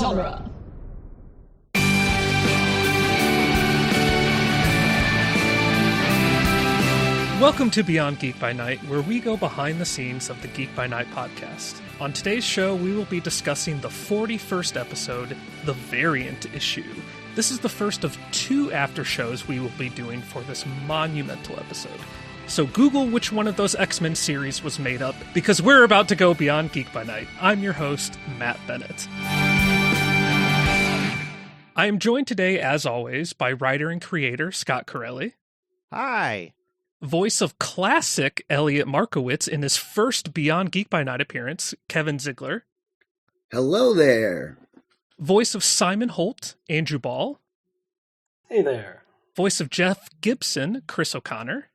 genre. Welcome to Beyond Geek by Night, where we go behind the scenes of the Geek by Night podcast. On today's show, we will be discussing the 41st episode, The Variant Issue. This is the first of 2 after shows we will be doing for this monumental episode. So Google which one of those X-Men series was made up, because we're about to go beyond Geek by Night. I'm your host, Matt Bennett. I am joined today, as always, by writer and creator Scott Carelli. Hi. Voice of classic Elliot Markowitz in his first Beyond Geek by Night appearance, Kevin Zeigler. Hello there. Voice of Simon Holt, Andrew Ball. Hey there. Voice of Jeff Gibson, Chris O'Connor.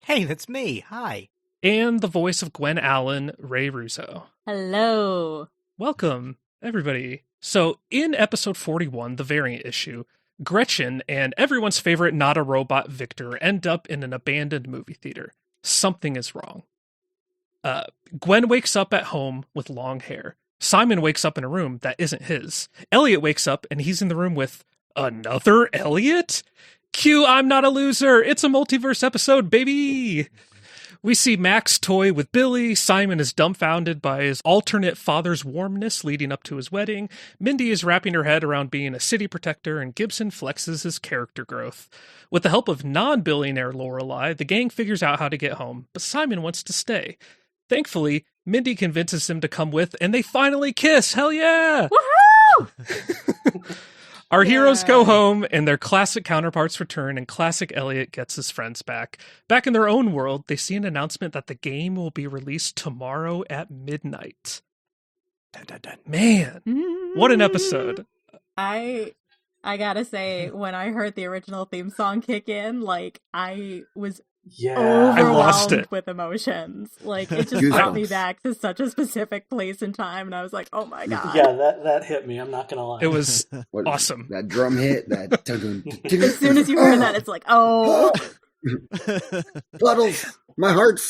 Hey, that's me. Hi. And the voice of Gwen Allen, Ray Ruzzo. Hello. Welcome, everybody. So, in episode 41, The Variant Issue, Gretchen and everyone's favorite not-a-robot Victor end up in an abandoned movie theater. Something is wrong. Gwen wakes up at home with long hair. Simon wakes up in a room that isn't his. Elliot wakes up and he's in the room with another Elliot? Cue I'm Not a Loser. It's a multiverse episode, baby! We see Max toy with Billy. Simon is dumbfounded by his alternate father's warmness leading up to his wedding. Mindy is wrapping her head around being a city protector, and Gibson flexes his character growth. With the help of non-billionaire Lorelei, the gang figures out how to get home, but Simon wants to stay. Thankfully, Mindy convinces him to come with, and they finally kiss! Hell yeah! Woohoo! Our heroes go home, and their classic counterparts return, and classic Elliot gets his friends back. Back in their own world, they see an announcement that the game will be released tomorrow at midnight. Dun, dun, dun. Man, what an episode. I gotta say, when I heard the original theme song kick in, like, I was I lost it with emotions. Like, it just brought me back to such a specific place and time, and I was like, oh my god. Yeah, that hit me, I'm not gonna lie. It was awesome. That drum hit, that... As soon as you heard that, it's like, oh! Puddles! My heart.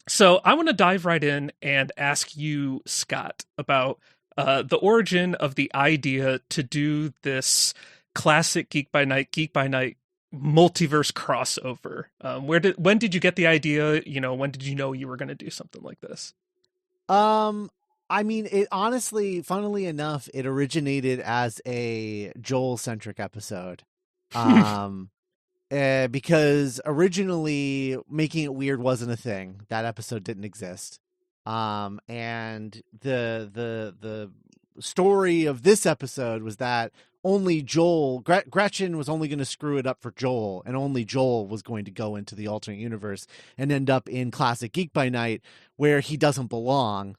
So I want to dive right in and ask you, Scott, about the origin of the idea to do this classic Geek by Night multiverse crossover. When did you get the idea? When did you know you were going to do something like this? I mean, it honestly, funnily enough, it originated as a Joel-centric episode. Because originally Making It Weird wasn't a thing. That episode didn't exist. And the story of this episode was that only Joel, Gretchen was only going to screw it up for Joel, and only Joel was going to go into the alternate universe and end up in classic Geek by Night where he doesn't belong.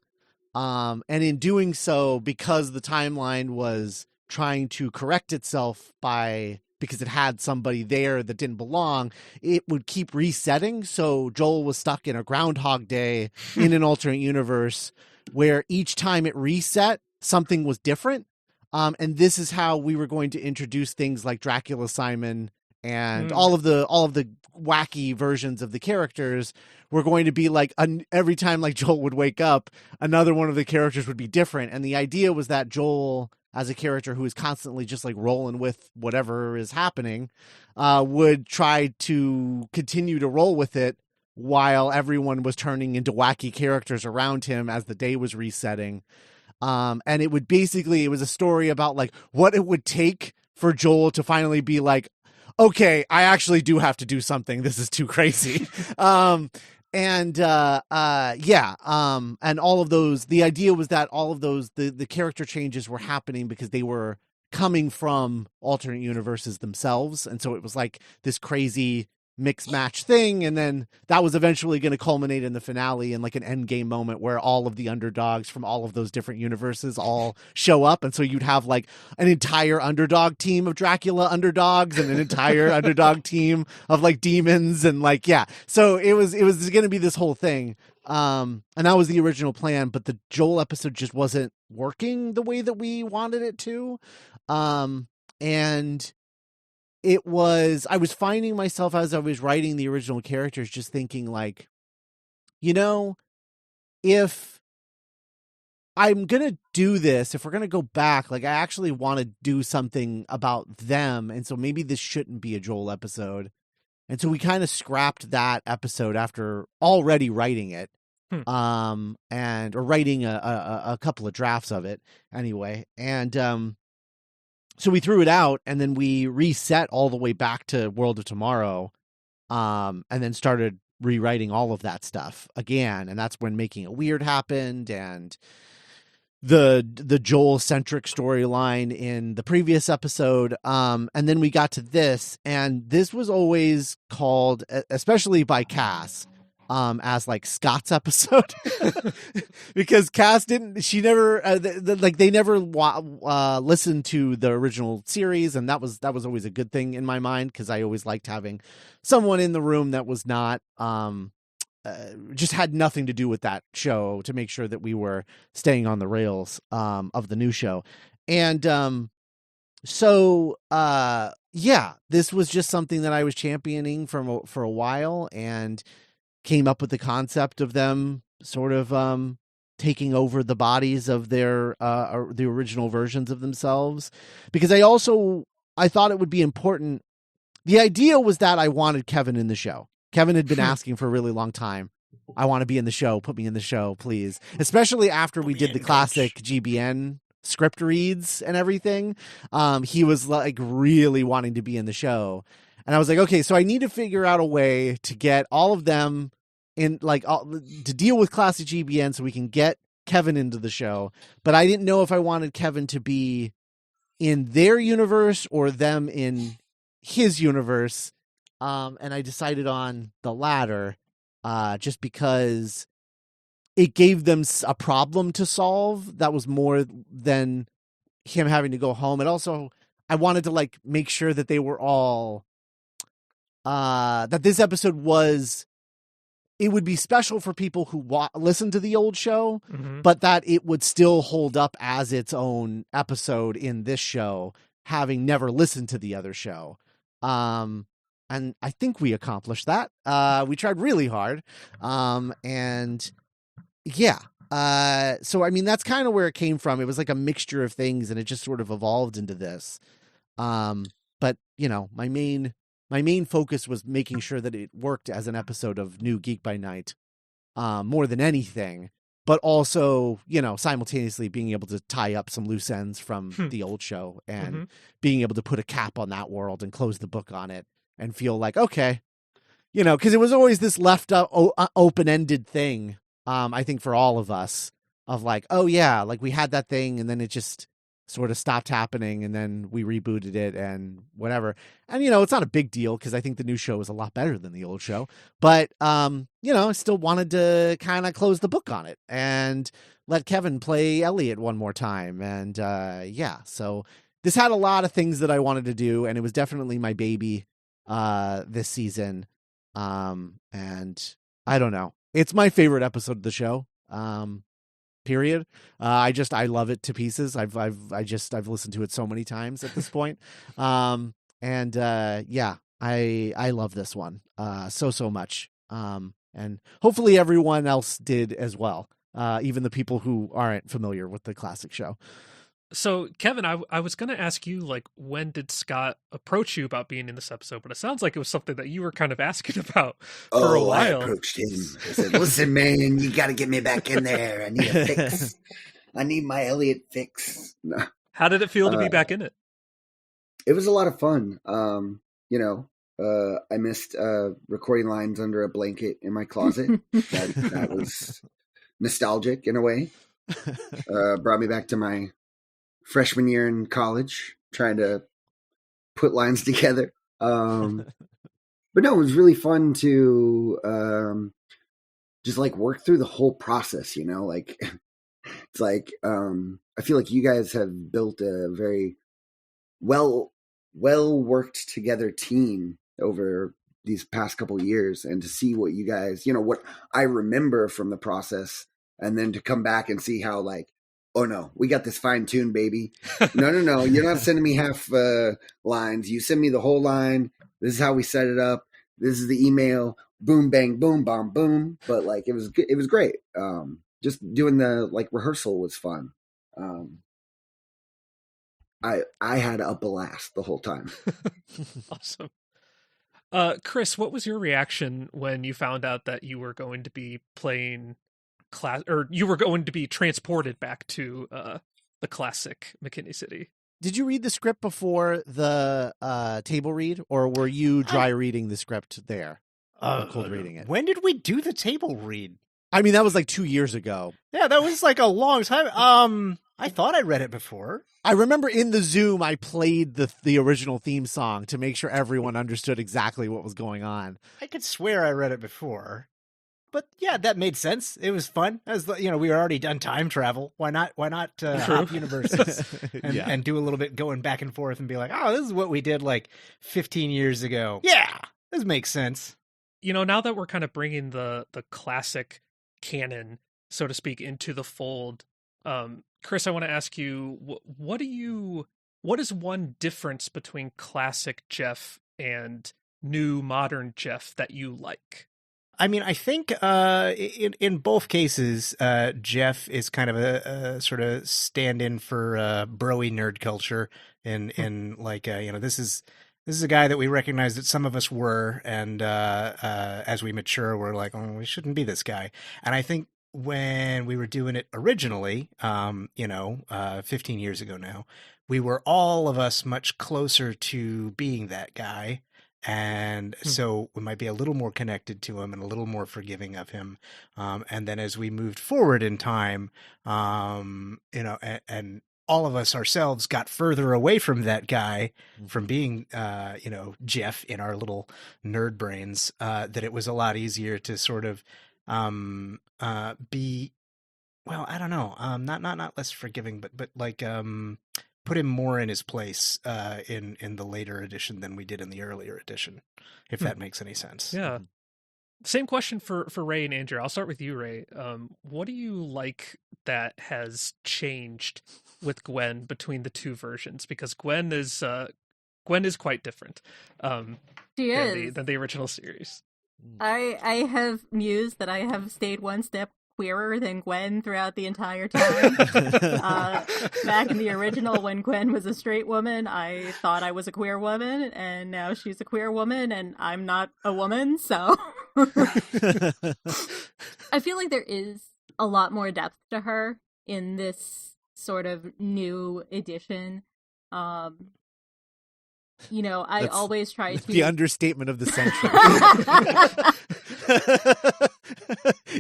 And in doing so, because the timeline was trying to correct itself because it had somebody there that didn't belong, it would keep resetting. So Joel was stuck in a Groundhog Day in an alternate universe where each time it reset, something was different. And this is how we were going to introduce things like Dracula Simon and all of the wacky versions of the characters were going to be like every time like Joel would wake up, another one of the characters would be different. And the idea was that Joel, as a character who is constantly just like rolling with whatever is happening, would try to continue to roll with it while everyone was turning into wacky characters around him as the day was resetting. And it was a story about like what it would take for Joel to finally be like, okay, I actually do have to do something. This is too crazy. And all of those, the idea was that all of those, the character changes were happening because they were coming from alternate universes themselves. And so it was like this crazy mix match thing, and then that was eventually going to culminate in the finale in like an end game moment where all of the underdogs from all of those different universes all show up, and so you'd have like an entire underdog team of Dracula underdogs and an entire underdog team of like demons, and like so it was going to be this whole thing, and that was the original plan, but the Joel episode just wasn't working the way that we wanted it to, and I was finding myself as I was writing the original characters just thinking like, if I'm going to do this, if we're going to go back, like I actually want to do something about them. And so maybe this shouldn't be a Joel episode. And so we kind of scrapped that episode after already writing it. Or writing a couple of drafts of it anyway. And so we threw it out, and then we reset all the way back to World of Tomorrow, and then started rewriting all of that stuff again. And that's when Making It Weird happened, and the Joel-centric storyline in the previous episode. And then we got to this, and this was always called, especially by Cass, as like Scott's episode, because Cass they never listened to the original series, and that was always a good thing in my mind, because I always liked having someone in the room that was not just had nothing to do with that show, to make sure that we were staying on the rails of the new show. And this was just something that I was championing for a while, and came up with the concept of them sort of taking over the bodies of their the original versions of themselves, because I thought it would be important. The idea was that I wanted Kevin in the show. Kevin had been asking for a really long time. I want to be in the show. Put me in the show, please. Especially after we did the classic GBN script reads and everything. He was like really wanting to be in the show. And I was like, okay, so I need to figure out a way to get all of them in, like, to deal with classic GBN so we can get Kevin into the show. But I didn't know if I wanted Kevin to be in their universe or them in his universe. And I decided on the latter, just because it gave them a problem to solve that was more than him having to go home. And also, I wanted to like make sure that they were all that this episode would be special for people who listen to the old show, but that it would still hold up as its own episode in this show, having never listened to the other show. And I think we accomplished that. We tried really hard. So, I mean, that's kind of where it came from. It was like a mixture of things, and it just sort of evolved into this. But, you know, my main focus was making sure that it worked as an episode of New Geek by Night, more than anything, but also, you know, simultaneously being able to tie up some loose ends from the old show, and being able to put a cap on that world and close the book on it and feel like, okay, you know, because it was always this left up open-ended thing, I think, for all of us, of like, oh yeah, like we had that thing and then it just sort of stopped happening, and then we rebooted it and whatever. And, you know, it's not a big deal because I think the new show is a lot better than the old show. But, you know, I still wanted to kind of close the book on it and let Kevin play Elliot one more time. And, so this had a lot of things that I wanted to do, and it was definitely my baby this season. And I don't know. It's my favorite episode of the show. Period. I love it to pieces. I've listened to it so many times at this point. I love this one so much. And hopefully everyone else did as well. Even the people who aren't familiar with the classic show. So, Kevin, I was going to ask you, like, when did Scott approach you about being in this episode? But it sounds like it was something that you were kind of asking about for a while. I approached him. I said, listen, man, you got to get me back in there. I need a fix. I need my Elliot fix. How did it feel to be back in it? It was a lot of fun. I missed recording lines under a blanket in my closet. That was nostalgic in a way. Brought me back to my freshman year in college, trying to put lines together. But no, it was really fun to just like work through the whole process, you know, like it's like I feel like you guys have built a very well worked together team over these past couple of years, and to see what you guys, you know, what I remember from the process, and then to come back and see how, like, oh no, we got this fine-tuned, baby. No. You're not sending me half lines. You send me the whole line. This is how we set it up. This is the email. Boom, bang, boom, bomb, boom. But like, it was great. just doing the like rehearsal was fun. I had a blast the whole time. Awesome. Chris, what was your reaction when you found out that you were going to be playing or you were going to be transported back to the classic McKinney City? Did you read the script before the table read, or were you dry reading the script there? Cold reading it. When did we do the table read? I mean, that was like 2 years ago. Yeah, that was like a long time. I thought I read it before. I remember in the Zoom, I played the original theme song to make sure everyone understood exactly what was going on. I could swear I read it before. But yeah, that made sense. It was fun. As we were already done time travel. Why not hop universes and do a little bit going back and forth and be like, oh, this is what we did like 15 years ago. Yeah, this makes sense. Now that we're kind of bringing the classic canon, so to speak, into the fold, Chris, I want to ask you, what is one difference between classic Jeff and new modern Jeff that you like? I mean, I think in both cases, Jeff is kind of a sort of stand-in for broy nerd culture, and like this is a guy that we recognize that some of us were, and as we mature, we're like, oh, we shouldn't be this guy. And I think when we were doing it originally, 15 years ago now, we were all of us much closer to being that guy. And so we might be a little more connected to him and a little more forgiving of him. And then as we moved forward in time, and all of us ourselves got further away from that guy, from being, Jeff in our little nerd brains, that it was a lot easier to sort of be, well, I don't know, not less forgiving, but like put him more in his place in the later edition than we did in the earlier edition, if that makes any sense. Yeah. Same question for Ray and Andrew. I'll start with you, Ray. What do you like that has changed with Gwen between the two versions? Because Gwen is quite different. She is than the original series. I have mused that I have stayed one step queerer than Gwen throughout the entire time. Back in the original, when Gwen was a straight woman, I thought I was a queer woman, and now she's a queer woman, and I'm not a woman, so... I feel like there is a lot more depth to her in this sort of new edition. I always try to... The understatement of the century.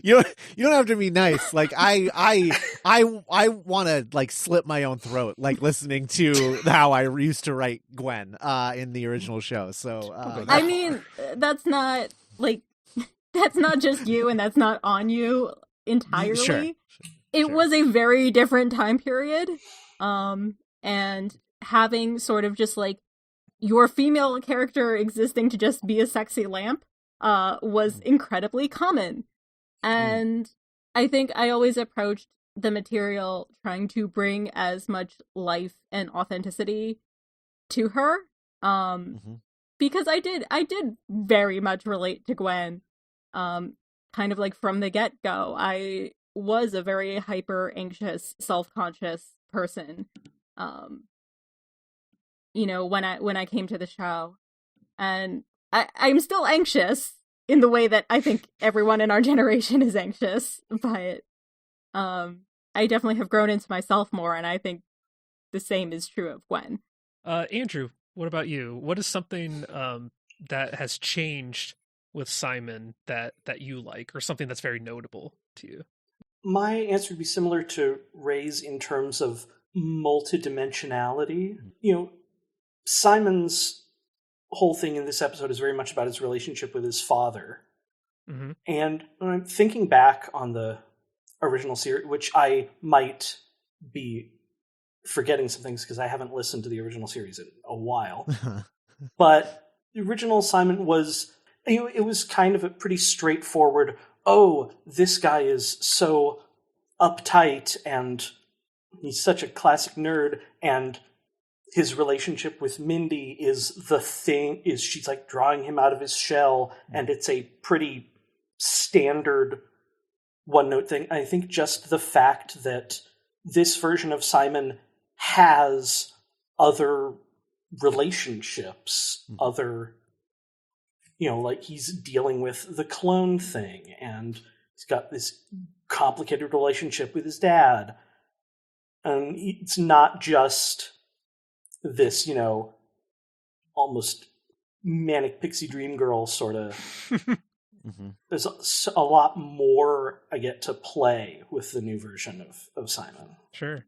You don't have to be nice. Like I want to like slit my own throat, like listening to how I used to write Gwen in the original show. So I mean, that's not just you, and that's not on you entirely. Sure. It was a very different time period, and having sort of just like your female character existing to just be a sexy lamp was incredibly common. And I think I always approached the material trying to bring as much life and authenticity to her. Because I did very much relate to Gwen. Kind of like from the get-go. I was a very hyper anxious, self-conscious person. When I came to the show. And I'm still anxious in the way that I think everyone in our generation is anxious, but I definitely have grown into myself more, and I think the same is true of Gwen. Andrew, what about you? What is something that has changed with Simon that you like, or something that's very notable to you? My answer would be similar to Ray's in terms of multidimensionality. Simon's whole thing in this episode is very much about his relationship with his father. Mm-hmm. And when I'm thinking back on the original series, which I might be forgetting some things because I haven't listened to the original series in a while, but the original Simon was, it was kind of a pretty straightforward, oh, this guy is so uptight and he's such a classic nerd, and his relationship with Mindy is the thing, is she's like drawing him out of his shell, and it's a pretty standard one note thing. I think just the fact that this version of Simon has other relationships, other, like he's dealing with the clone thing, and he's got this complicated relationship with his dad. And it's not just this, almost manic pixie dream girl sort of. There's a lot more I get to play with the new version of Simon. Sure.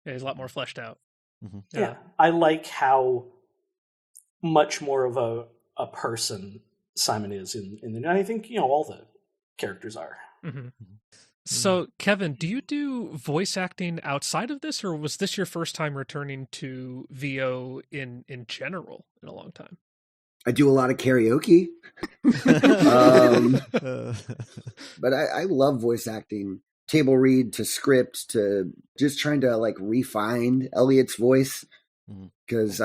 Yeah, he's a lot more fleshed out. Yeah. I like how much more of a person Simon is in the. And I think, all the characters are. So, Kevin, do you do voice acting outside of this, or was this your first time returning to VO in general in a long time? I do a lot of karaoke. But I love voice acting. Table read to script to just trying to refine Elliot's voice. Because,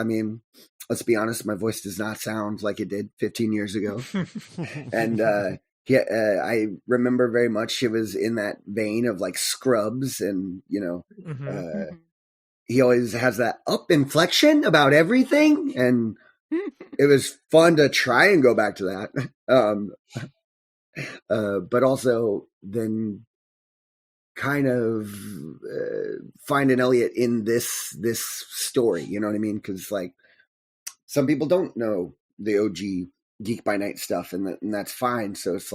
let's be honest, my voice does not sound like it did 15 years ago. And I remember very much it was in that vein of Scrubs, and he always has that up inflection about everything, and it was fun to try and go back to that. But also then kind of find an Elliot in this story, you know what I mean? Because some people don't know the OG Geek by Night stuff, and that's fine. So it's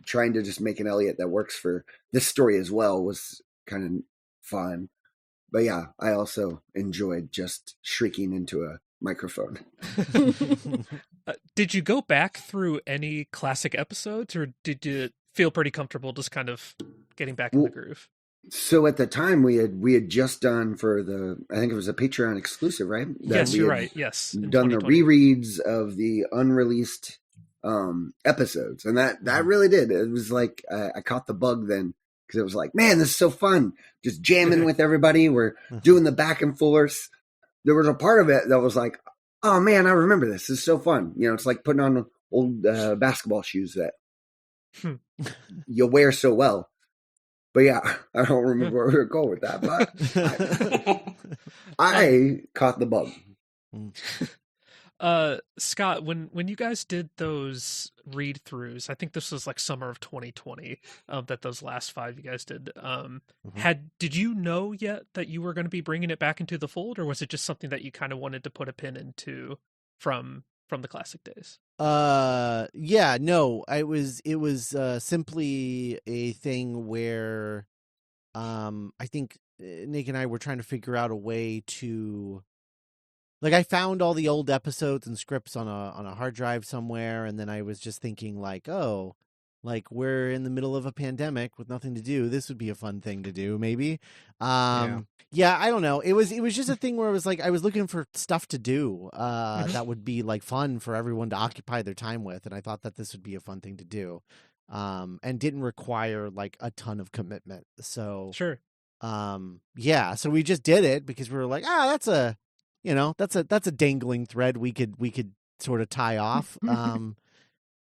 trying to just make an Elliot that works for this story as well was kind of fun. But yeah, I also enjoyed just shrieking into a microphone. Did you go back through any classic episodes, or did you feel pretty comfortable just kind of getting back in the groove? So at the time we had just done for I think it was a Patreon exclusive, right? Yes, you're right. Yes. Done the rereads of the unreleased episodes. And that really did. It was I caught the bug then, because it was man, this is so fun. Just jamming with everybody. We're doing the back and forth. There was a part of it that was oh man, I remember this. This is so fun. It's like putting on old basketball shoes that you wear so well. But yeah, I don't remember where we were going with that, but I caught the bug. Scott, when you guys did those read-throughs, I think this was summer of 2020, that those last 5 you guys did. Did you know yet that you were going to be bringing it back into the fold, or was it just something that you kind of wanted to put a pin into from the classic days? Yeah, no, it was simply a thing where I think Nick and I were trying to figure out a way to, I found all the old episodes and scripts on a hard drive somewhere, and then I was just thinking we're in the middle of a pandemic with nothing to do. This would be a fun thing to do, maybe. Yeah, I don't know. It was just a thing where it was I was looking for stuff to do that would be fun for everyone to occupy their time with, and I thought that this would be a fun thing to do, and didn't require a ton of commitment. So sure. Yeah, so we just did it because we were that's a that's a dangling thread we could sort of tie off.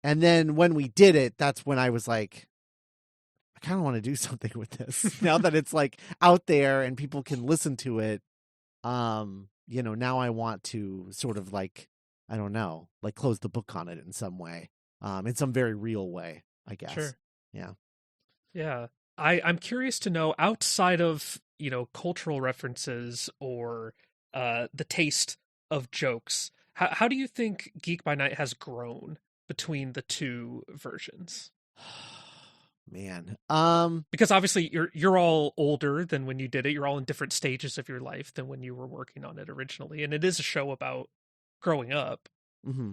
And then when we did it, that's when I was I kind of want to do something with this now that it's out there and people can listen to it. Now I want to sort of I don't know, close the book on it in some way, in some very real way, I guess. Sure. Yeah. Yeah. I'm curious to know, outside of, cultural references or the taste of jokes, how do you think Geek by Night has grown between the two versions? Man. Because obviously you're all older than when you did it. You're all in different stages of your life than when you were working on it originally. And it is a show about growing up. Mm-hmm.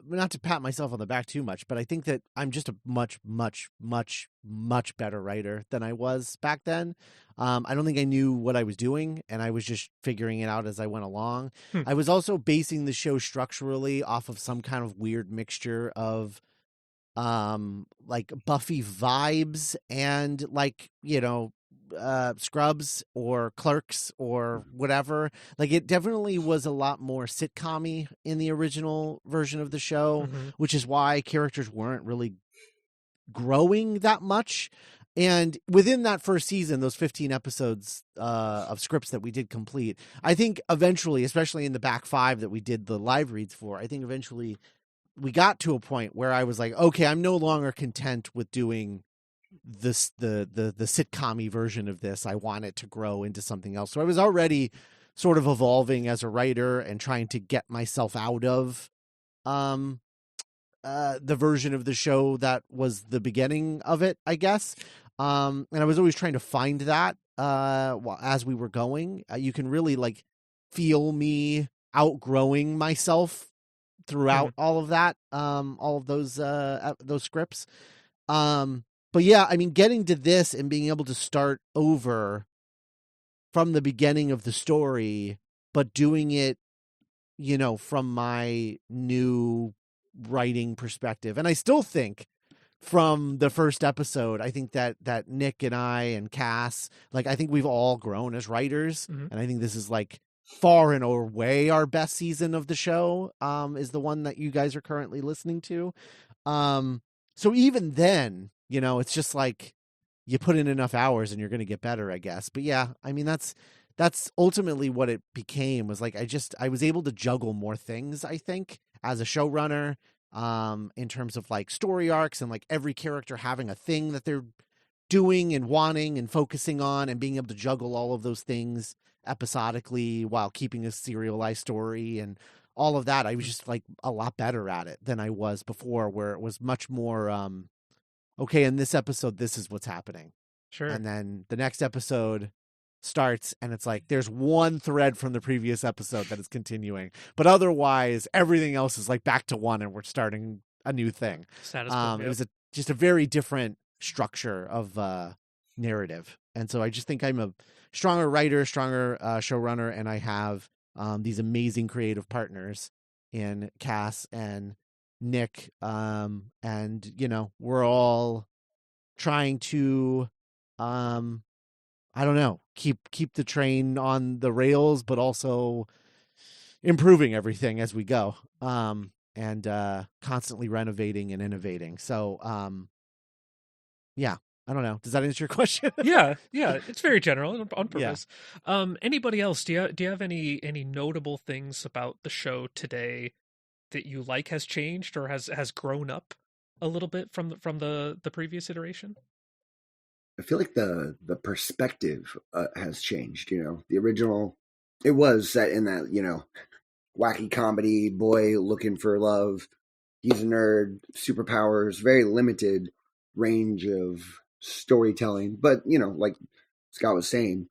Not to pat myself on the back too much, but I think that I'm just a much, much, much, much better writer than I was back then. I don't think I knew what I was doing, and I was just figuring it out as I went along. I was also basing the show structurally off of some kind of weird mixture of Buffy vibes and Scrubs or Clerks or whatever. It definitely was a lot more sitcom-y in the original version of the show, which is why characters weren't really growing that much. And within that first season, those 15 episodes of scripts that we did complete, I think eventually, especially in the back 5 that we did the live reads for, I think eventually we got to a point where I was like, okay, I'm no longer content with doing this, the sitcom-y version of this. I want it to grow into something else. So I was already sort of evolving as a writer and trying to get myself out of the version of the show that was the beginning of it, I guess. And I was always trying to find that as we were going. You can really like feel me outgrowing myself throughout all of that, all of those scripts. But yeah, I mean, getting to this and being able to start over from the beginning of the story, but doing it, you know, from my new writing perspective. And I still think from the first episode, I think that Nick and I and Cass, like, I think we've all grown as writers. And I think this is like far and away our best season of the show, is the one that you guys are currently listening to. So even then, you know, it's just like you put in enough hours and you're going to get better, I guess. But yeah, I mean, that's ultimately what it became, was like, I was able to juggle more things, I think, as a showrunner, in terms of like story arcs and like every character having a thing that they're doing and wanting and focusing on, and being able to juggle all of those things episodically while keeping a serialized story and all of that. I was just like a lot better at it than I was before, where it was much more, okay, in this episode, this is what's happening. Sure. And then the next episode starts and it's like there's one thread from the previous episode that is continuing, but otherwise everything else is like back to one and we're starting a new thing. Status quo, It was just a very different structure of narrative. And so I just think I'm a stronger writer, stronger showrunner, and I have these amazing creative partners in Cass and Nick, and you know, we're all trying to I don't know, keep the train on the rails, but also improving everything as we go, and constantly renovating and innovating. So yeah, I don't know, does that answer your question? yeah, it's very general on purpose. Anybody else, do you have any notable things about the show today that you like has changed or has grown up a little bit from the previous iteration? I feel like the perspective has changed. You know, the original, it was set in that, you know, wacky comedy, boy looking for love, he's a nerd, superpowers, very limited range of storytelling. But, you know, like Scott was saying,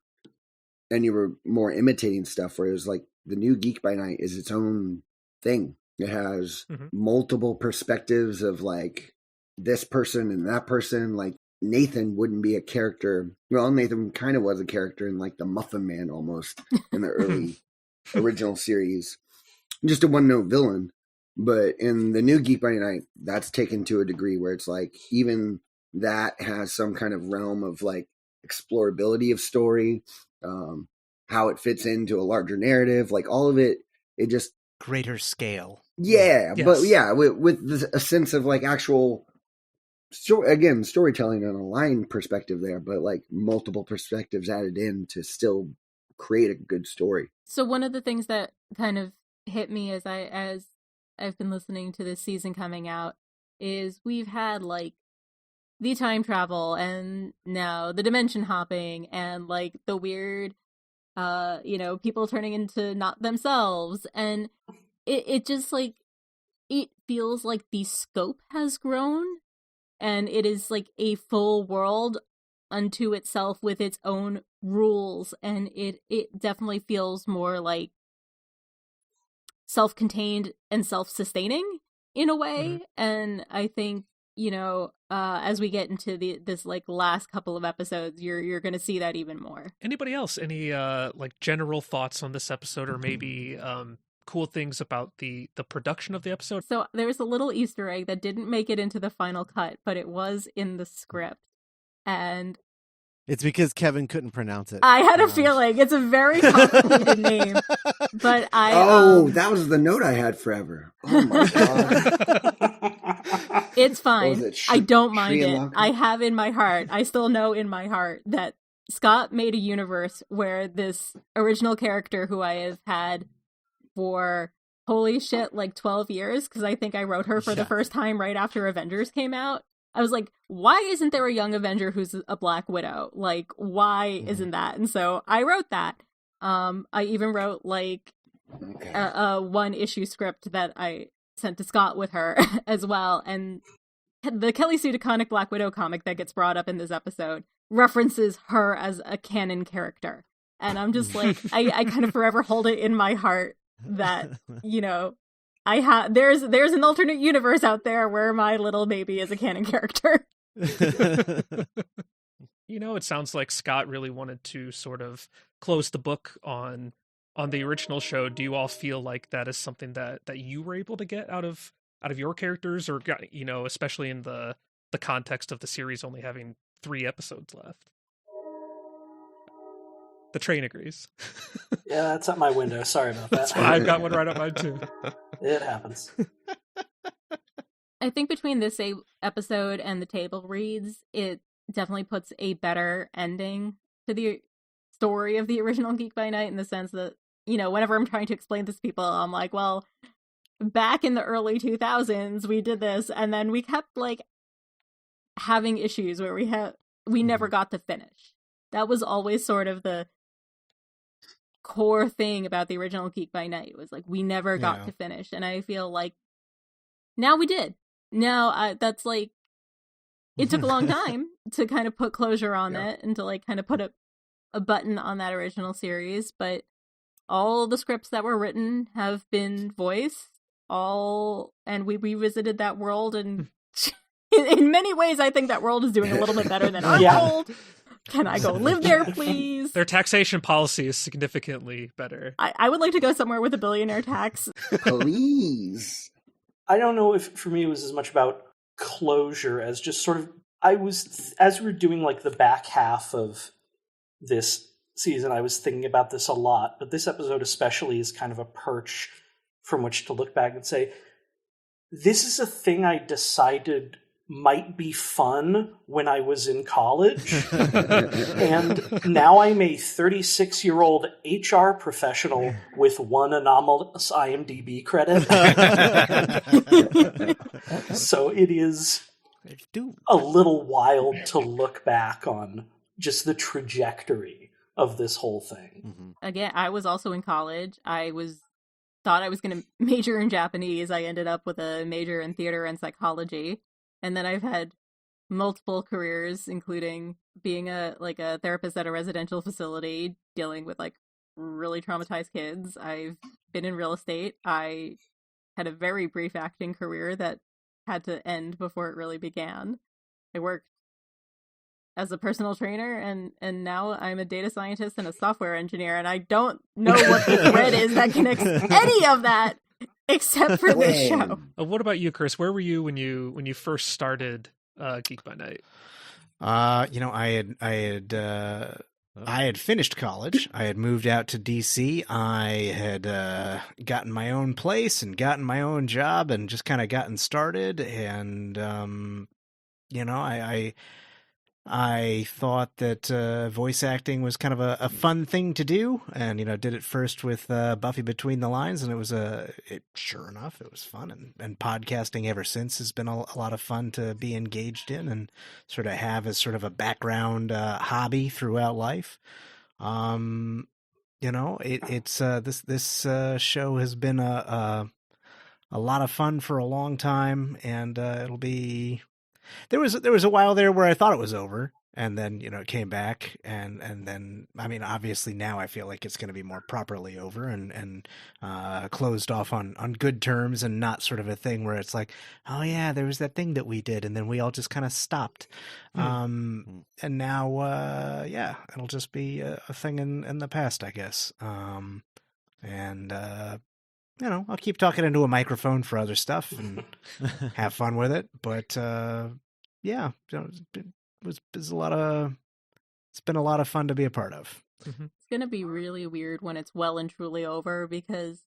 and you were more imitating stuff, where it was like the new Geek by Night is its own thing. It has multiple perspectives of like this person and that person. Like Nathan wouldn't be a character. Well, Nathan kind of was a character in like the Muffin Man almost in the early original series. Just a one-note villain. But in the new Geek by Night, that's taken to a degree where it's like even that has some kind of realm of like explorability of story, how it fits into a larger narrative, like all of it, it just greater scale. Yeah, Yes. but yeah, with a sense of like actual storytelling on a line perspective there, but like multiple perspectives added in to still create a good story. So one of the things that kind of hit me as I've been listening to this season coming out is we've had like the time travel and now the dimension hopping and like the weird people turning into not themselves, and it just like it feels like the scope has grown and it is like a full world unto itself with its own rules, and it definitely feels more like self-contained and self-sustaining in a way. And I think, as we get into this like last couple of episodes, you're going to see that even more. Anybody else? Any like general thoughts on this episode, or maybe cool things about the production of the episode? So there's a little Easter egg that didn't make it into the final cut, but it was in the script. And It's because Kevin couldn't pronounce it. I had a feeling. It's a very complicated name. But that was the note I had forever. Oh my god. It's fine. I don't mind it. I have in my heart. I still know in my heart that Scott made a universe where this original character who I have had for holy shit, like 12 years, because I think I wrote her for the first time right after Avengers came out. I was like, why isn't there a young Avenger who's a Black Widow? Like, why isn't that? And so I wrote that. I even wrote like a one-issue script that I sent to Scott with her as well. And the Kelly Sue DeConnick Black Widow comic that gets brought up in this episode references her as a canon character. And I'm just like, I kind of forever hold it in my heart that, you know, there's an alternate universe out there where my little baby is a canon character. You know, it sounds like Scott really wanted to sort of close the book on the original show. Do you all feel like that is something that you were able to get out of your characters, or you know, especially in the context of the series only having 3 episodes left? The train agrees. Yeah, that's at my window. Sorry about that. I've got one right up mine too. It happens. I think between this episode and the table reads, it definitely puts a better ending to the story of the original Geek by Night, in the sense that, you know, whenever I'm trying to explain this to people, I'm like, well, back in the early 2000s, we did this, and then we kept like having issues where we never got to finish. That was always sort of the core thing about the original Geek by Night, was like we never got to finish, and I feel like now we did. Now that's like, it took a long time to kind of put closure on it and to like kind of put a button on that original series, but all the scripts that were written have been voiced, and we revisited that world, and in many ways I think that world is doing a little bit better than our world. Can I go live there, please? Their taxation policy is significantly better. I would like to go somewhere with a billionaire tax. Please. I don't know if for me it was as much about closure as just sort of, as we were doing like the back half of this season, I was thinking about this a lot, but this episode especially is kind of a perch from which to look back and say, this is a thing I decided might be fun when I was in college. And now I'm a 36-year-old HR professional with one anomalous IMDb credit. So it is a little wild to look back on just the trajectory of this whole thing. Again, I was also in college. Thought I was going to major in Japanese. I ended up with a major in theater and psychology. And then I've had multiple careers, including being a therapist at a residential facility, dealing with like really traumatized kids. I've been in real estate. I had a very brief acting career that had to end before it really began. I worked as a personal trainer, and now I'm a data scientist and a software engineer, and I don't know what the thread is that connects any of that except for this show. What about you, Chris? Where were you when you first started Geek by Night? You know, I had finished college. I had moved out to DC. I had gotten my own place and gotten my own job and just kind of gotten started. And you know, I thought that voice acting was kind of a fun thing to do, and you know, did it first with Buffy Between the Lines, and it was sure enough, it was fun, and podcasting ever since has been a lot of fun to be engaged in and sort of have as sort of a background hobby throughout life. You know, it's this show has been a lot of fun for a long time, and it'll be. There was a while there where I thought it was over, and then, you know, it came back, and then, I mean, obviously now I feel like it's going to be more properly over and closed off on good terms, and not sort of a thing where it's like, oh yeah, there was that thing that we did, and then we all just kind of stopped. And now, yeah, it'll just be a thing in the past, I guess. You know, I'll keep talking into a microphone for other stuff and have fun with it. But yeah, it was a lot of It's been a lot of fun to be a part of. It's gonna be really weird when it's well and truly over, because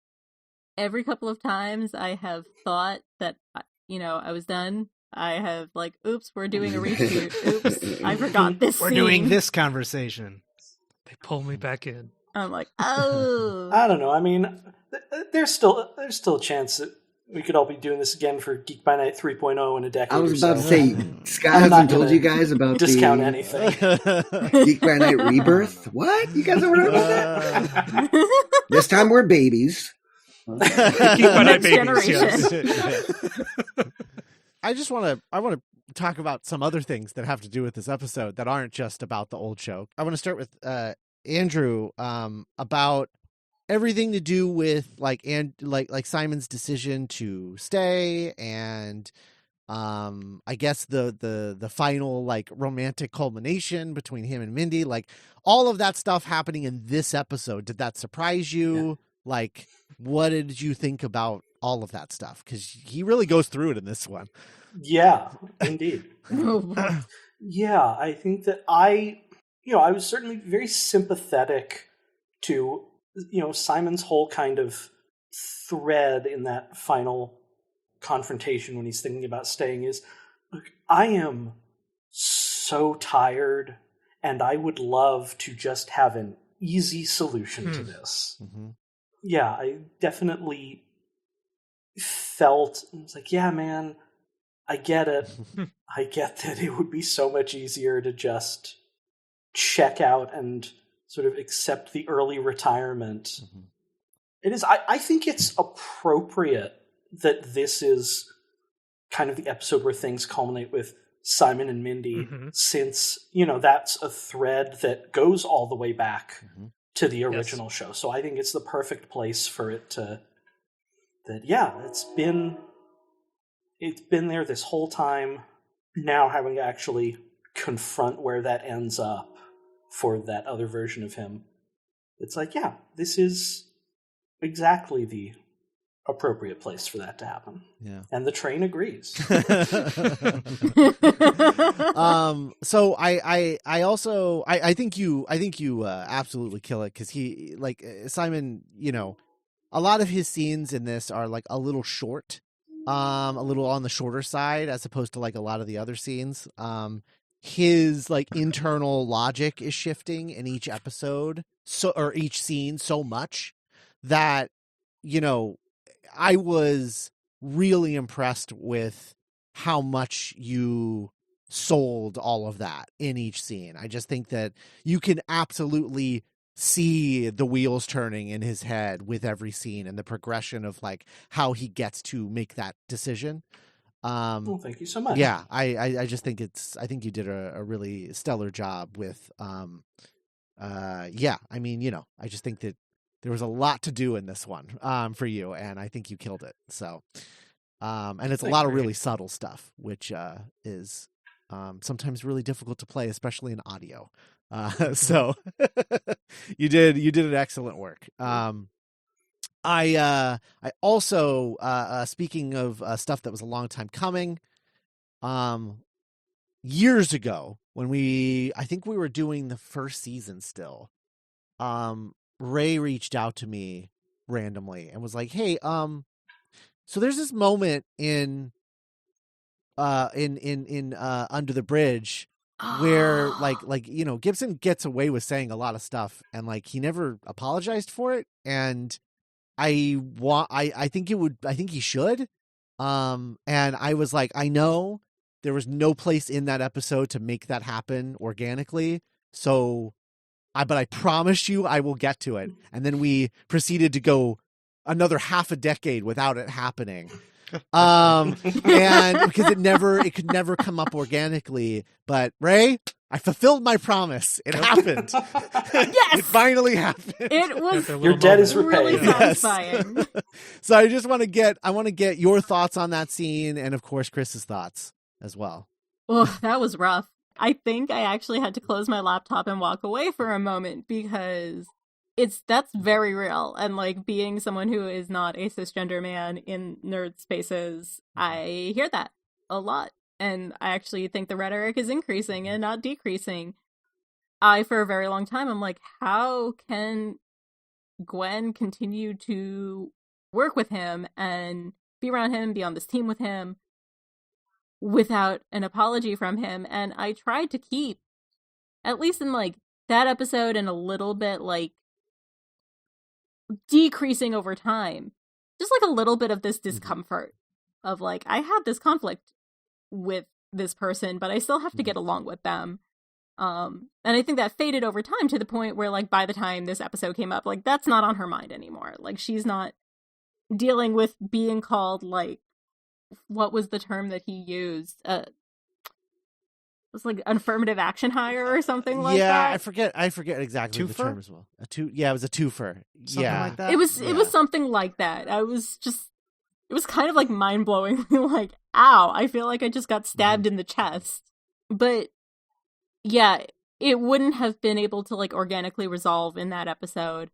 every couple of times I have thought that, I was done. I have oops, we're doing a reshoot. Oops, I forgot this We're scene. doing this conversation. They pull me back in. I'm like, oh. I don't know. I mean, there's still a chance that we could all be doing this again for Geek by Night 3.0 in a decade. I was or about so. to say, Scott hasn't told you guys about discount the anything. Geek by Night Rebirth. What? You guys don't know about that? This time we're babies. Geek by Night Next babies, generation. yes. I want to talk about some other things that have to do with this episode that aren't just about the old show. I want to start with Andrew about everything to do with like Simon's decision to stay, and I guess the final like romantic culmination between him and Mindy, like all of that stuff happening in this episode. Did that surprise you? Yeah. Like, what did you think about all of that stuff? Because he really goes through it in this one. Yeah, indeed. Yeah, I think that I was certainly very sympathetic to, Simon's whole kind of thread in that final confrontation when he's thinking about staying is, look, I am so tired and I would love to just have an easy solution to this. Mm-hmm. Yeah, I definitely felt, it's like, yeah, man, I get it. I get that it would be so much easier to just check out and sort of accept the early retirement. Mm-hmm. It is. I think it's appropriate that this is kind of the episode where things culminate with Simon and Mindy, since, that's a thread that goes all the way back to the original show. So I think it's the perfect place for it to, it's been there this whole time. Now having to actually confront where that ends up for that other version of him. It's like, yeah, this is exactly the appropriate place for that to happen. Yeah. And the train agrees. So I think you absolutely kill it, because he, like, Simon, a lot of his scenes in this are like a little short, a little on the shorter side as opposed to like a lot of the other scenes. His like internal logic is shifting in each episode, or each scene, so much that, I was really impressed with how much you sold all of that in each scene. I just think that you can absolutely see the wheels turning in his head with every scene and the progression of like how he gets to make that decision. Well, thank you so much. Yeah, I just think I think you did a really stellar job with, I just think that there was a lot to do in this one, for you, and I think you killed it. So, and it's a lot of really subtle stuff, which, is, sometimes really difficult to play, especially in audio. So you did an excellent work. I also, speaking of stuff that was a long time coming, years ago when I think we were doing the first season still, Ray reached out to me randomly and was like, "Hey, so there's this moment in Under the Bridge where Gibson gets away with saying a lot of stuff, and like he never apologized for it, and I think he should." And I was like, I know there was no place in that episode to make that happen organically. So but I promise you I will get to it. And then we proceeded to go another half a decade without it happening. And because it could never come up organically, but Ray, I fulfilled my promise. It happened. Yes, it finally happened. It was Your debt is really repaid. satisfying. So I just want to get your thoughts on that scene, and of course Chris's thoughts as well. Oh, that was rough. I think I actually had to close my laptop and walk away for a moment, because that's very real. And like, being someone who is not a cisgender man in nerd spaces, I hear that a lot. And I actually think the rhetoric is increasing and not decreasing. for a very long time, I'm like, how can Gwen continue to work with him and be around him, be on this team with him without an apology from him? And I tried to keep, at least in like that episode and a little bit like decreasing over time, just like a little bit of this discomfort of like, I had this conflict with this person, but I still have to get along with them. And I think that faded over time to the point where, like, by the time this episode came up, like, that's not on her mind anymore. Like, she's not dealing with being called, like, what was the term that he used? It was like an affirmative action hire or something like that. Yeah, I forget exactly the term as well. It was a twofer. Something like that. It was something like that. It was kind of like mind-blowingly like, ow, I feel like I just got stabbed in the chest. But yeah, it wouldn't have been able to like organically resolve in that episode.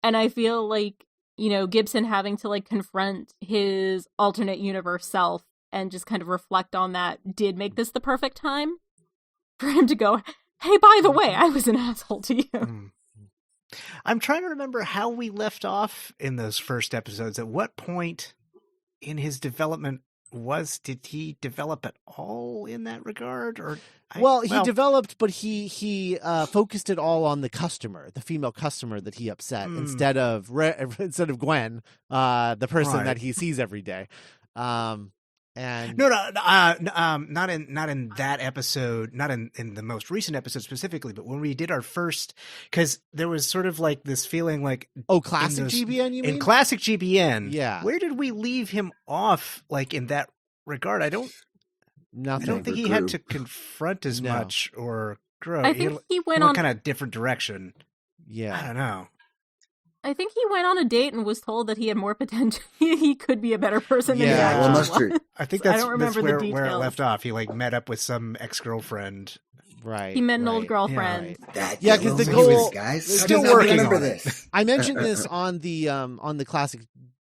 And I feel like, you know, Gibson having to like confront his alternate universe self and just kind of reflect on that did make this the perfect time for him to go, hey, by the way, I was an asshole to you. I'm trying to remember how we left off in those first episodes. At what point in his development did he develop at all in that regard? Or he developed, but he focused it all on the customer, the female customer that he upset, instead of Gwen, the person that he sees every day. And not in that episode, not in the most recent episode specifically, but when we did our first, because there was sort of like this feeling like, classic GBN, you mean? In classic GBN, yeah. Where did we leave him off, like in that regard? I don't think he had to confront as much or grow. I think he went on kind of different direction. Yeah, I don't know. I think he went on a date and was told that he had more potential. He could be a better person than he well, was. that's true. I think I don't remember where the it left off. He like met up with some ex-girlfriend. Right. He met an old girlfriend. Yeah, because the goal, guys, still working on this. I mentioned this on the classic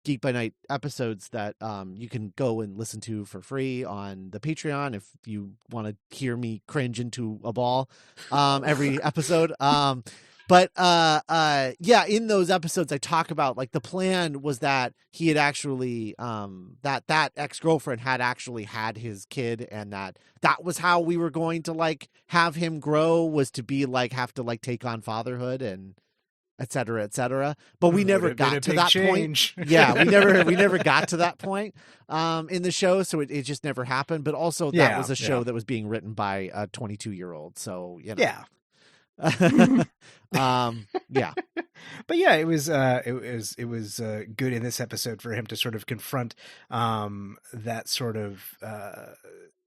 Geek by Night episodes that you can go and listen to for free on the Patreon if you want to hear me cringe into a ball every episode. But in those episodes I talk about like the plan was that he had actually that ex-girlfriend had actually had his kid, and that was how we were going to like have him grow, was to be like have to like take on fatherhood and et cetera, et cetera. But we never got to that point. Yeah, we never got to that point in the show, so it just never happened. But also that was a show that was being written by a 22-year-old, so you know. Yeah. But yeah, it was good in this episode for him to sort of confront that sort of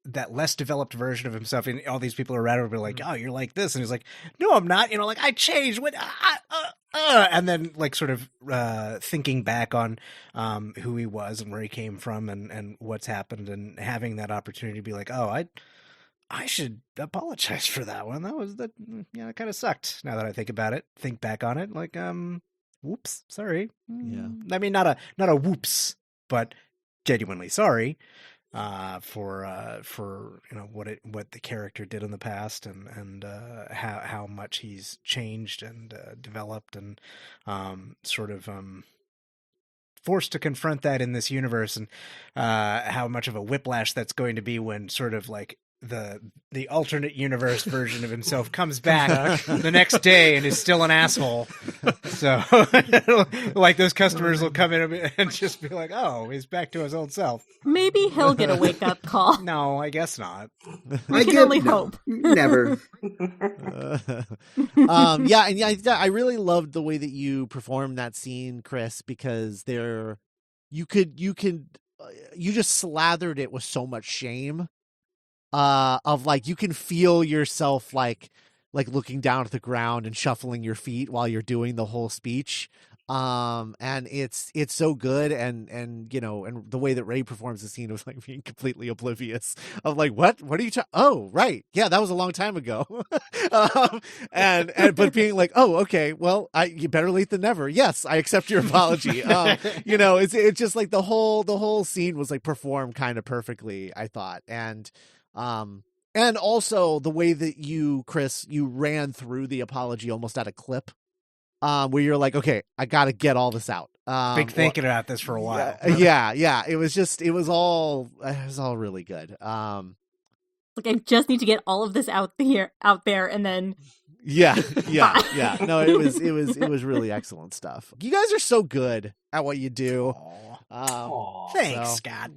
that less developed version of himself, and all these people around him were like, "Oh, you're like this," and he's like, "No, I'm not." You know, like I changed. What? And then like sort of thinking back on who he was and where he came from and what's happened, and having that opportunity to be like, "Oh, I should apologize for that one. It kind of sucked. Now that I think back on it, like, whoops, sorry. Yeah. I mean, not a whoops, but genuinely sorry, for what the character did in the past and how much he's changed and developed and sort of forced to confront that in this universe, and how much of a whiplash that's going to be when sort of like the alternate universe version of himself comes back the next day and is still an asshole. So like those customers will come in and just be like, "Oh, he's back to his old self." Maybe he'll get a wake up call. No, I guess not. We can only hope. Never. I really loved the way that you performed that scene, Chris, because you just slathered it with so much shame. Of like, you can feel yourself like looking down at the ground and shuffling your feet while you're doing the whole speech. And it's so good. And, you know, and the way that Ray performs the scene was like being completely oblivious of like, what are you oh, right. Yeah. That was a long time ago. But being like, oh, okay, well, you better late than never. Yes. I accept your apology. You know, it's just like the whole scene was like performed kind of perfectly, I thought. And And also the way that you, Chris, you ran through the apology almost at a clip, where you're like, okay, I got to get all this out. Been thinking about this for a while. Yeah. It was all really good. Like, I just need to get all of this out there, and then. Yeah. No, it was really excellent stuff. You guys are so good at what you do. Thanks, Scott.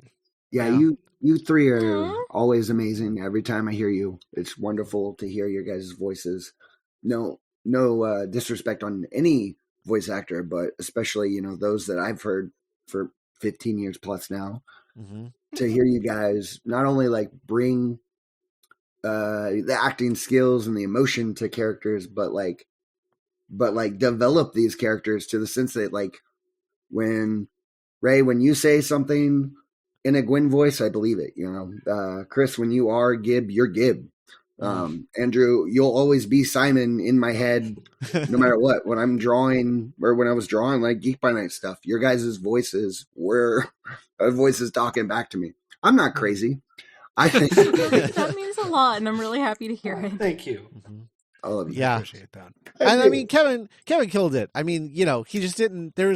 Yeah, you three are always amazing. Every time I hear you, it's wonderful to hear your guys' voices. No disrespect on any voice actor, but especially, those that I've heard for 15 years plus now. Mm-hmm. To hear you guys not only like bring the acting skills and the emotion to characters, but develop these characters to the sense that, like, when you say something in a Gwen voice, I believe it. Chris, when you are Gib, you're Gib. Andrew, you'll always be Simon in my head, no matter what. When I'm drawing, or when I was drawing like Geek By Night stuff, your guys' voices were voices talking back to me. I'm not crazy. I think that means a lot, and I'm really happy to hear it. Thank you. All of you. Yeah. Appreciate that. And I mean, Kevin killed it. I mean, he just didn't. There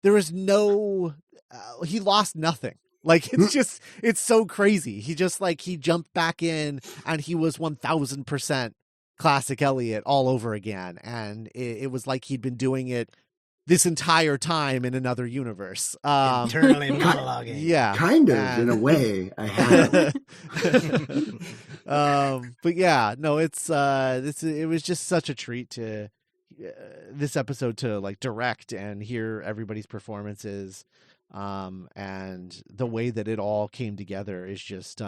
was no. He lost nothing. Like, it's so crazy. He just he jumped back in and he was 1000% classic Elliot all over again. And it was like he'd been doing it this entire time in another universe. Internally monologuing. Yeah. Kind of, in a way, I have. But yeah, no, it was just such a treat to this episode to direct and hear everybody's performances. And the way that it all came together is just,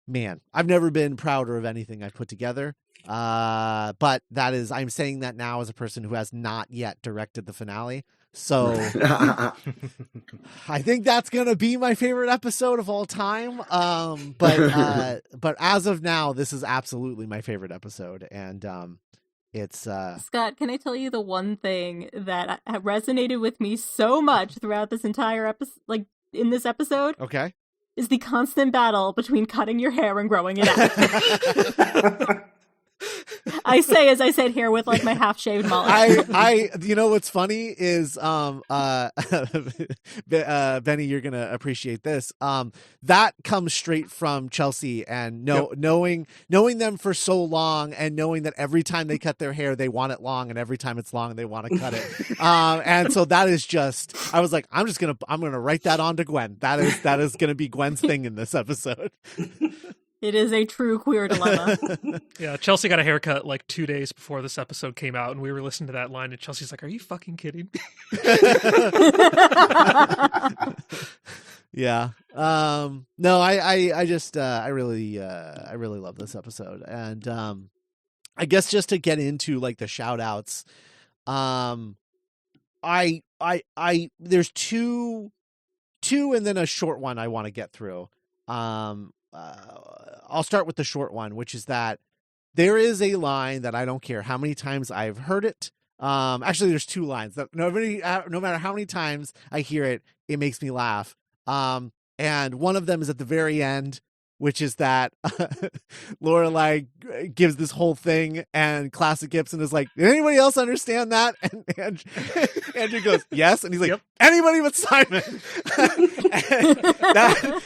man, I've never been prouder of anything I've put together. But I'm saying that now as a person who has not yet directed the finale. So I think that's going to be my favorite episode of all time. But as of now, this is absolutely my favorite episode. And, it's Scott, can I tell you the one thing that resonated with me so much throughout this entire episode, in this episode? Okay. Is the constant battle between cutting your hair and growing it out. I say as I sit here with my half-shaved mullet. What's funny is Benny, you're gonna appreciate this. That comes straight from Chelsea, and knowing them for so long, and knowing that every time they cut their hair they want it long, and every time it's long they want to cut it. And so that is just, I was like, I'm gonna write that on to Gwen. That is gonna be Gwen's thing in this episode. It is a true queer dilemma. Yeah, Chelsea got a haircut 2 days before this episode came out, and we were listening to that line, and Chelsea's like, "Are you fucking kidding me?" Yeah. No, I really love this episode, and I guess just to get into the shout outs, there's two and then a short one I want to get through. I'll start with the short one, which is that there is a line that I don't care how many times I've heard it. Actually, there's two lines that no matter how many times I hear it, it makes me laugh. And one of them is at the very end, which is that Lorelai gives this whole thing, and Classic Gibson is like, "Did anybody else understand that?" And Andrew goes, "Yes," and he's like, "Yep. Anybody but Simon."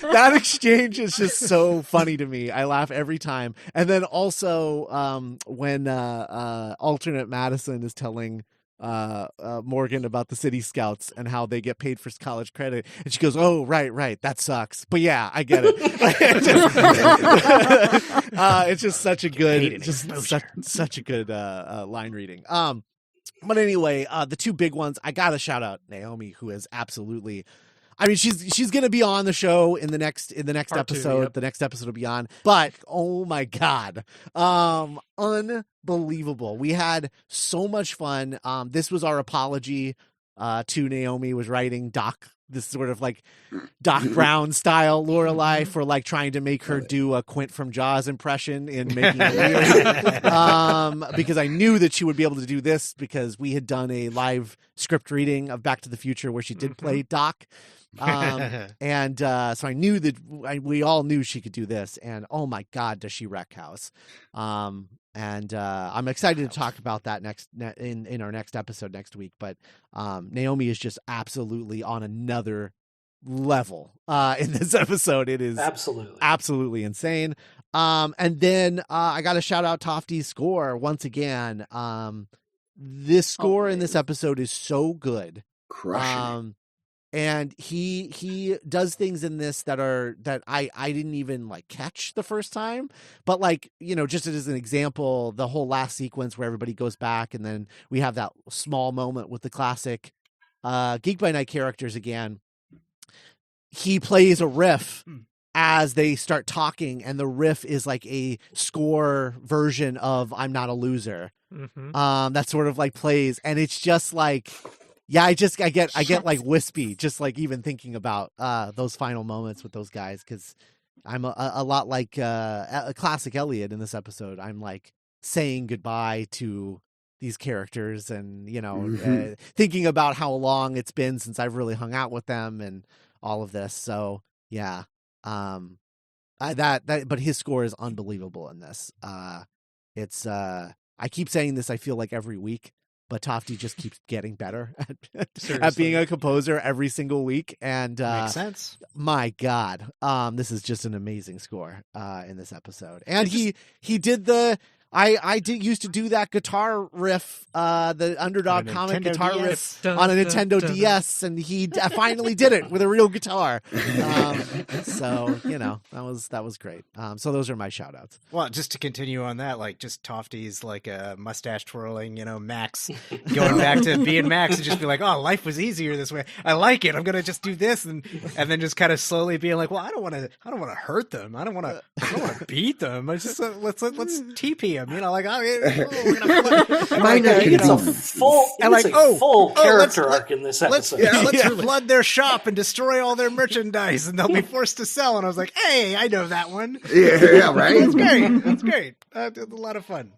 that exchange is just so funny to me. I laugh every time. And then also when alternate Madison is telling Morgan about the City Scouts and how they get paid for college credit, and she goes, "Oh, right, that sucks, but yeah, I get it." It's just such a good, such a good line reading. But anyway, the two big ones, I gotta shout out Naomi, who is absolutely, I mean, she's gonna be on the show in the next episode. Two, yep. The next episode will be on. But oh my god, unbelievable! We had so much fun. This was our apology to Naomi. Was writing Doc this sort of like Doc Brown style Lorelai for like trying to make her do a Quint from Jaws impression in making it weird. Because I knew that she would be able to do this because we had done a live script reading of Back to the Future where she did play Doc. So I knew that we all knew she could do this, and oh my God, does she wreck house. I'm excited to talk about that in our next episode next week. But Naomi is just absolutely on another level in this episode. It is absolutely insane. And then I got to shout out Tofty's score once again. This score in this episode is so good. Crushing it. And he does things in this that I didn't even like catch the first time, but like, you know, just as an example, the whole last sequence where everybody goes back and then we have that small moment with the classic Geek by Night characters again. He plays a riff as they start talking, and the riff is like a score version of I'm Not a Loser. That sort of like plays, and it's just like, yeah, I get like wispy just like even thinking about those final moments with those guys, because I'm a lot like a classic Elliot in this episode. I'm like saying goodbye to these characters, and you know, thinking about how long it's been since I've really hung out with them and all of this. So yeah, but his score is unbelievable in this. It's I keep saying this, I feel like every week, but Tofty just keeps getting better at being a composer every single week. And makes sense. My God, this is just an amazing score in this episode. And he did the used to do that guitar riff, the Underdog comic guitar riff on a Nintendo DS, and he finally did it with a real guitar. So you know, that was great. So those are my shout outs. Well, just to continue on that, like just Tofty's like a mustache twirling, you know, Max going back to being Max and just be like, oh, life was easier this way. I like it. I'm gonna just do this, and then just kind of slowly being like, well, I don't want to hurt them. I don't want to beat them. I just let's TP them. You know, like, we're gonna it's a full character arc in this episode. Let's flood their shop and destroy all their merchandise, and they'll be forced to sell. And I was like, hey, I know that one. Yeah, right. That's great. A lot of fun.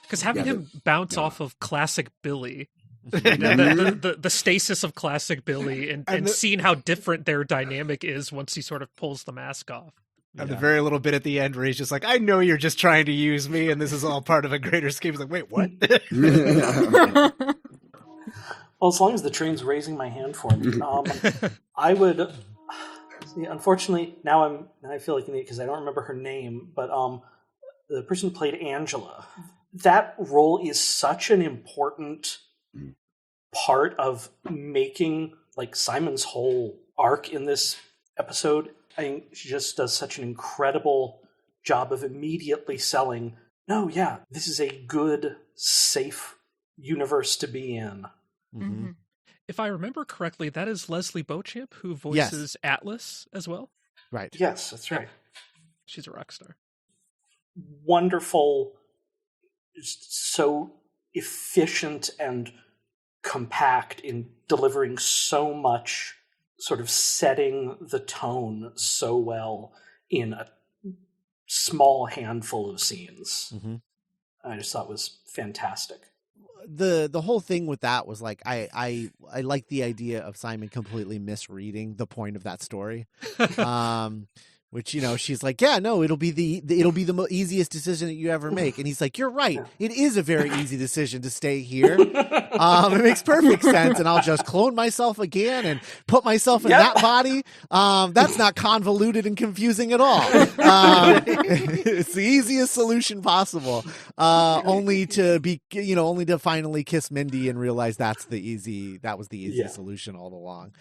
Because having him bounce off of classic Billy, the stasis of classic Billy, and seeing how different their dynamic is once he sort of pulls the mask off. And the very little bit at the end where he's just like, I know you're just trying to use me, and this is all part of a greater scheme. He's like, wait, what? Well, as long as the train's raising my hand for me, I would. See, unfortunately, now I feel like because I don't remember her name, but the person who played Angela, that role is such an important part of making like Simon's whole arc in this episode. I think she just does such an incredible job of immediately selling, no, yeah, this is a good, safe universe to be in. Mm-hmm. If I remember correctly, that is Leslie Beauchamp who voices Atlas as well. Right. Yes, that's right. She's a rock star. Wonderful, just so efficient and compact in delivering so much, sort of setting the tone so well in a small handful of scenes. Mm-hmm. I just thought it was fantastic. The whole thing with that was like I like the idea of Simon completely misreading the point of that story. Which, you know, she's like, yeah, no, it'll be the easiest decision that you ever make. And he's like, you're right. It is a very easy decision to stay here. It makes perfect sense. And I'll just clone myself again and put myself in that body. That's not convoluted and confusing at all. It's the easiest solution possible. Only to finally kiss Mindy and realize that was the easy solution all along.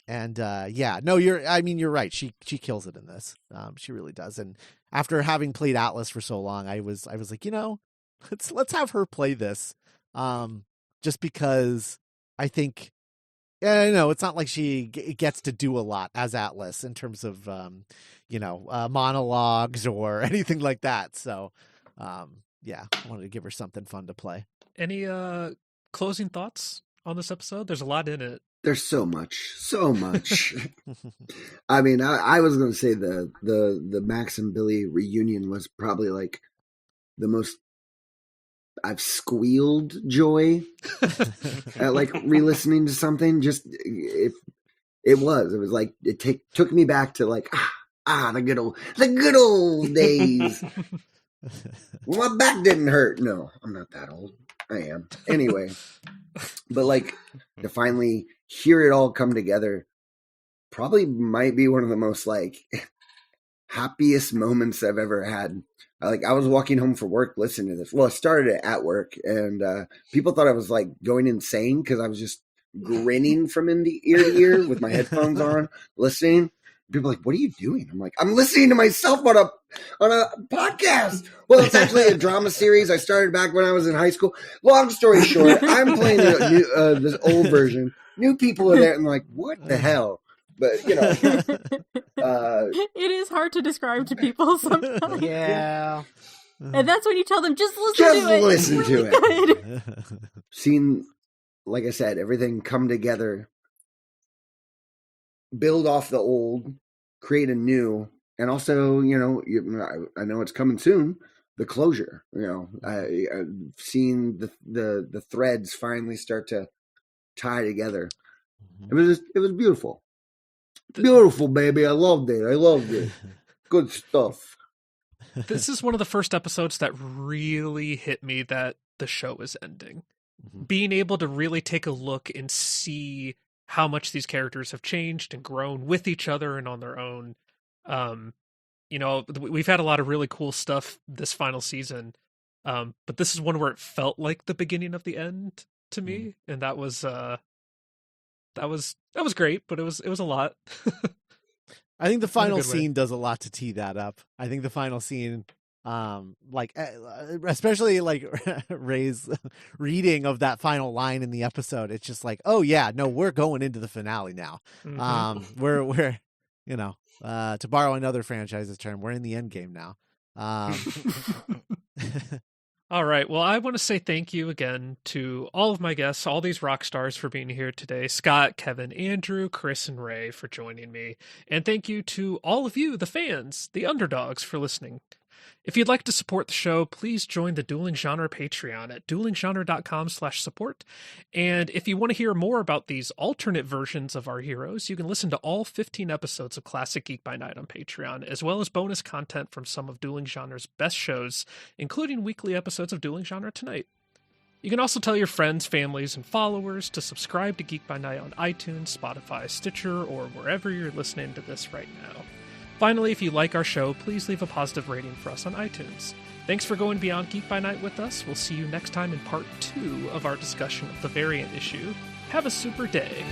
You're right. She kills it in this. She really does. And after having played Atlas for so long, I was like, you know, let's have her play this. Just because I think, it's not like she gets to do a lot as Atlas in terms of, monologues or anything like that. So, I wanted to give her something fun to play. Any closing thoughts on this episode? There's a lot in it. there's so much. I mean, I was going to say the Max and Billy reunion was probably like the most I've squealed joy at like re-listening to something. Just it was like it took me back to like the good old days. Well, my back didn't hurt. No, I'm not that old. I am anyway. But like to finally hear it all come together, probably might be one of the most like happiest moments I've ever had. Like I was walking home from work listening to this. Well, I started it at work, and people thought I was like going insane because I was just grinning from ear to ear with my headphones on, listening. People are like, "What are you doing?" I'm like, "I'm listening to myself on a podcast." Well, it's actually a drama series I started back when I was in high school. Long story short, I'm playing this old version. New people are there, and I'm like, "What the hell?" But you know, it is hard to describe to people sometimes. Yeah, and that's when you tell them just listen to it. Seeing, like I said, everything come together, build off the old, create a new, and also, you know, I know it's coming soon. The closure, you know, I've seen the threads finally start to tie together. It was beautiful. Beautiful, baby. I loved it. Good stuff. This is one of the first episodes that really hit me that the show is ending. Being able to really take a look and see how much these characters have changed and grown with each other and on their own. You know, we've had a lot of really cool stuff this final season, but this is one where it felt like the beginning of the end to me, and that was great, but it was a lot. I think the final scene does a lot to tee that up. I think the final scene, like especially like Ray's reading of that final line in the episode, it's just like, oh yeah, no, we're going into the finale now. We're you know, to borrow another franchise's term, we're in the end game now. All right. Well, I want to say thank you again to all of my guests, all these rock stars for being here today. Scott, Kevin, Andrew, Chris, and Ray for joining me. And thank you to all of you, the fans, the underdogs, for listening. If you'd like to support the show, please join the Dueling Genre Patreon at duelinggenre.com/support. And if you want to hear more about these alternate versions of our heroes, you can listen to all 15 episodes of Classic Geek by Night on Patreon, as well as bonus content from some of Dueling Genre's best shows, including weekly episodes of Dueling Genre Tonight. You can also tell your friends, families, and followers to subscribe to Geek by Night on iTunes, Spotify, Stitcher, or wherever you're listening to this right now. Finally, if you like our show, please leave a positive rating for us on iTunes. Thanks for going beyond Geek by Night with us. We'll see you next time in part 2 of our discussion of the variant issue. Have a super day.